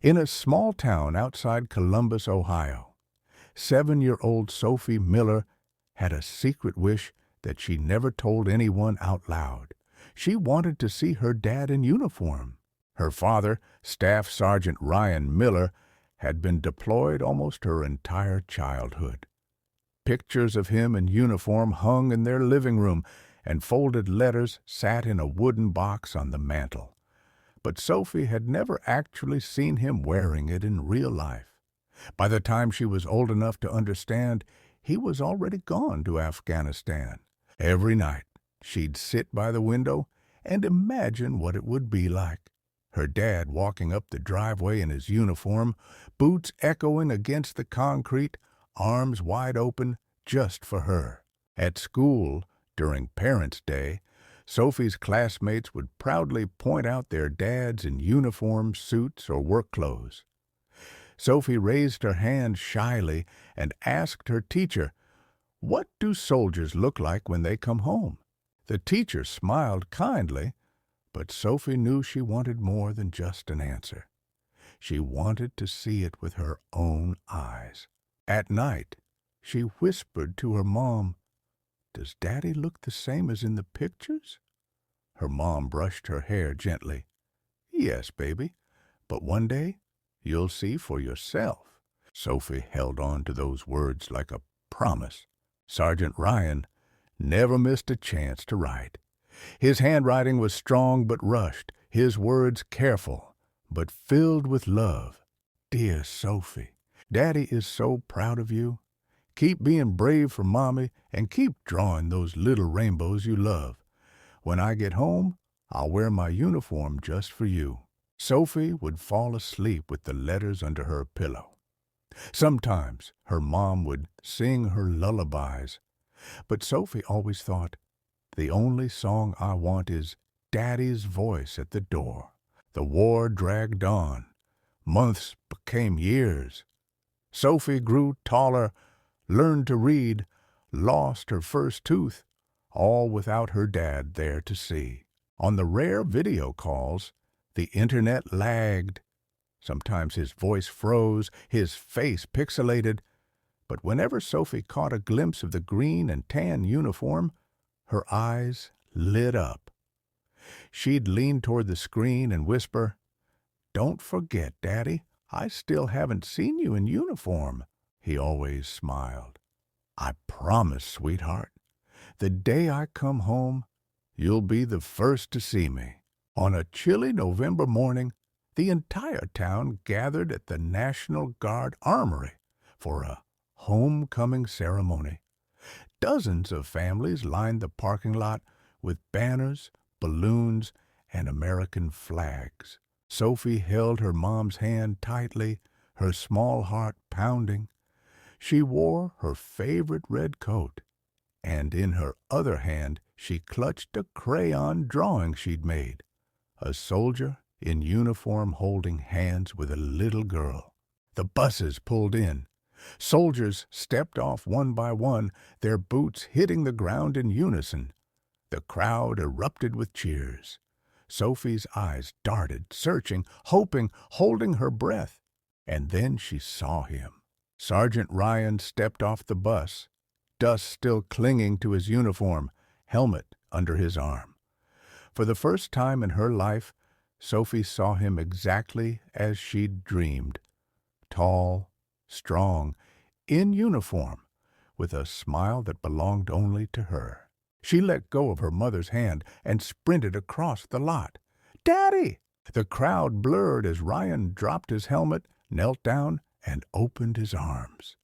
In a small town outside Columbus, Ohio, 7-year-old Sophie Miller had a secret wish that she never told anyone out loud. She wanted to see her dad in uniform. Her father, Staff Sergeant Ryan Miller, had been deployed almost her entire childhood. Pictures of him in uniform hung in their living room, and folded letters sat in a wooden box on the mantel. But Sophie had never actually seen him wearing it in real life. By the time she was old enough to understand, he was already gone to Afghanistan. Every night, she'd sit by the window and imagine what it would be like. Her dad walking up the driveway in his uniform, boots echoing against the concrete, arms wide open just for her. At school, during Parents' Day, Sophie's classmates would proudly point out their dads in uniform, suits, or work clothes. Sophie raised her hand shyly and asked her teacher, "What do soldiers look like when they come home?" The teacher smiled kindly, but Sophie knew she wanted more than just an answer. She wanted to see it with her own eyes. At night, she whispered to her mom, "Does Daddy look the same as in the pictures?" Her mom brushed her hair gently. "Yes, baby, but one day you'll see for yourself." Sophie held on to those words like a promise. Sergeant Ryan never missed a chance to write. His handwriting was strong but rushed, his words careful but filled with love. "Dear Sophie, Daddy is so proud of you. Keep being brave for Mommy and keep drawing those little rainbows you love. When I get home, I'll wear my uniform just for you." Sophie would fall asleep with the letters under her pillow. Sometimes her mom would sing her lullabies, but Sophie always thought, "The only song I want is Daddy's voice at the door." The war dragged on. Months became years. Sophie grew taller, learned to read, lost her first tooth, all without her dad there to see. On the rare video calls, the internet lagged. Sometimes his voice froze, his face pixelated, but whenever Sophie caught a glimpse of the green and tan uniform, her eyes lit up. She'd lean toward the screen and whisper, "Don't forget, Daddy, I still haven't seen you in uniform." He always smiled. "I promise, sweetheart. The day I come home, you'll be the first to see me." On a chilly November morning, the entire town gathered at the National Guard Armory for a homecoming ceremony. Dozens of families lined the parking lot with banners, balloons, and American flags. Sophie held her mom's hand tightly, her small heart pounding. She wore her favorite red coat, and in her other hand she clutched a crayon drawing she'd made. A soldier in uniform holding hands with a little girl. The buses pulled in. Soldiers stepped off one by one, their boots hitting the ground in unison. The crowd erupted with cheers. Sophie's eyes darted, searching, hoping, holding her breath. And then she saw him. Sergeant Ryan stepped off the bus, dust still clinging to his uniform, helmet under his arm. For the first time in her life, Sophie saw him exactly as she'd dreamed. Tall, strong, in uniform, with a smile that belonged only to her. She let go of her mother's hand and sprinted across the lot. "Daddy!" The crowd blurred as Ryan dropped his helmet, knelt down, and opened his arms.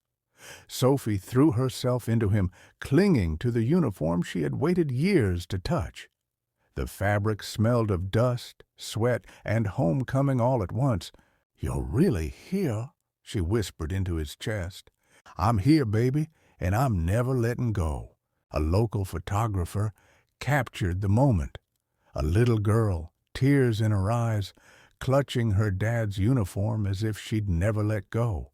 Sophie threw herself into him, clinging to the uniform she had waited years to touch. The fabric smelled of dust, sweat, and homecoming all at once. "You're really here," she whispered into his chest. "I'm here, baby, and I'm never letting go." A local photographer captured the moment. A little girl, tears in her eyes, clutching her dad's uniform as if she'd never let go.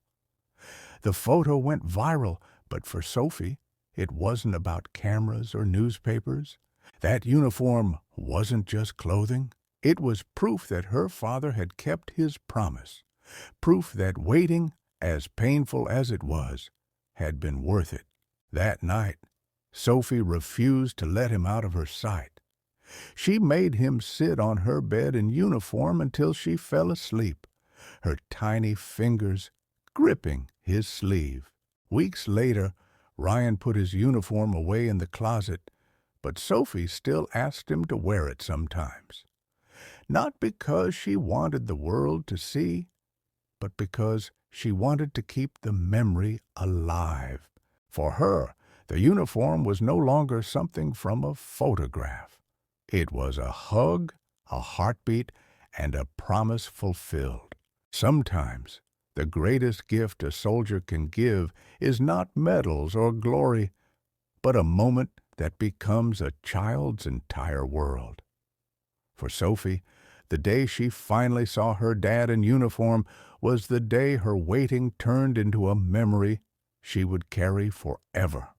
The photo went viral, but for Sophie, it wasn't about cameras or newspapers. That uniform wasn't just clothing. It was proof that her father had kept his promise. Proof that waiting, as painful as it was, had been worth it. That night, Sophie refused to let him out of her sight. She made him sit on her bed in uniform until she fell asleep, her tiny fingers gripping his sleeve. Weeks later, Ryan put his uniform away in the closet, but Sophie still asked him to wear it sometimes. Not because she wanted the world to see, but because she wanted to keep the memory alive. For her, the uniform was no longer something from a photograph. It was a hug, a heartbeat, and a promise fulfilled. Sometimes, the greatest gift a soldier can give is not medals or glory, but a moment that becomes a child's entire world. For Sophie, the day she finally saw her dad in uniform was the day her waiting turned into a memory she would carry forever.